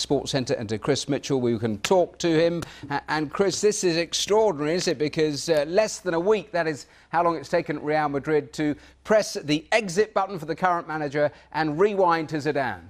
Sports Centre, and to Chris Mitchell. We can talk to him. And Chris, this is extraordinary, isn't it? Because less than a week, that is how long it's taken Real Madrid to press the exit button for the current manager and rewind to Zidane.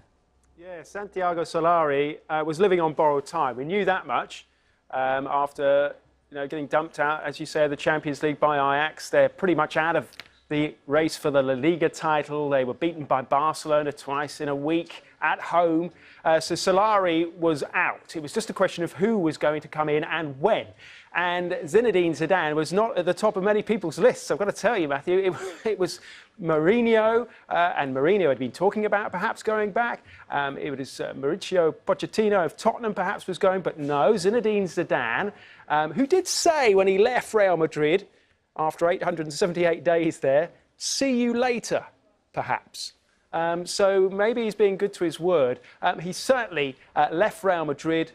Yeah, Santiago Solari was living on borrowed time. We knew that much after getting dumped out, as you say, of the Champions League by Ajax. They're pretty much out of the race for the La Liga title. They were beaten by Barcelona twice in a week at home. So Solari was out. It was just a question of who was going to come in and when. And Zinedine Zidane was not at the top of many people's lists. I've got to tell you, Matthew, it was Mourinho, and Mourinho had been talking about perhaps going back. It was Mauricio Pochettino of Tottenham perhaps was going, but no, Zinedine Zidane, who did say when he left Real Madrid after 878 days there, see you later, perhaps. So maybe he's being good to his word. He certainly left Real Madrid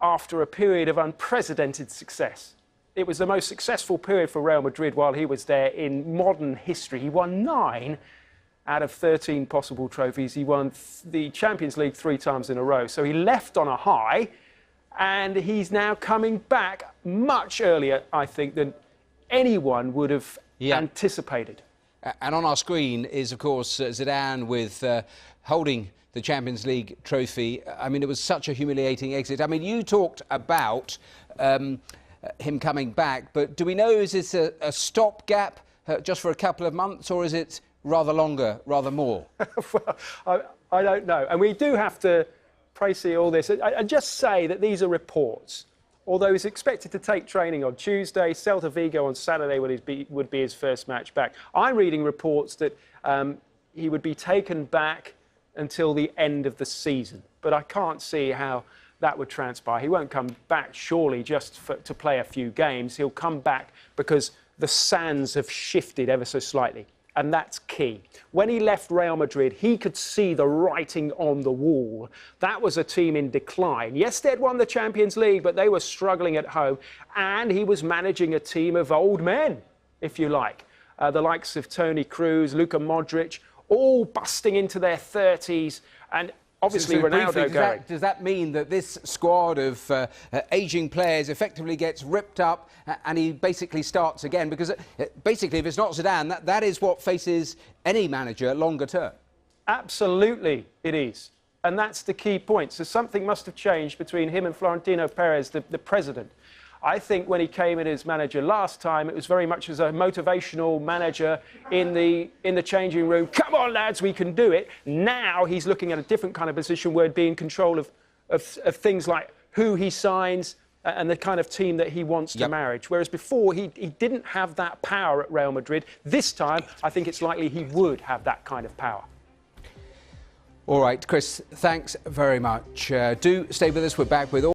after a period of unprecedented success. It was the most successful period for Real Madrid while he was there in modern history. He won 9 out of 13 possible trophies. He won the Champions League 3 times in a row. So he left on a high, and he's now coming back much earlier, I think, than anyone would have anticipated. And on our screen is, of course, Zidane with holding the Champions League trophy. I mean, it was such a humiliating exit. I mean, you talked about him coming back, but do we know, is this a stopgap just for a couple of months, or is it rather longer, rather more? Well, I don't know. And we do have to précis all this. I just say that these are reports. Although he's expected to take training on Tuesday, Celta Vigo on Saturday would be his first match back. I'm reading reports that he would be taken back until the end of the season. But I can't see how that would transpire. He won't come back, surely, just to play a few games. He'll come back because the sands have shifted ever so slightly. And that's key. When he left Real Madrid, he could see the writing on the wall. That was a team in decline. Yes, they'd won the Champions League, but they were struggling at home. And he was managing a team of old men, if you like. The likes of Toni Kroos, Luka Modric, all busting into their 30s. And obviously, so Ronaldo briefly, going. Does that mean that this squad of ageing players effectively gets ripped up and he basically starts again? Because basically, if it's not Zidane, that is what faces any manager longer term. Absolutely, it is. And that's the key point. So something must have changed between him and Florentino Perez, the president. I think when he came in as manager last time, it was very much as a motivational manager in the changing room. Come on, lads, we can do it. Now he's looking at a different kind of position where he'd be in control of things like who he signs and the kind of team that he wants to manage. Whereas before, he didn't have that power at Real Madrid. This time, I think it's likely he would have that kind of power. All right, Chris, thanks very much. Do stay with us. We're back with all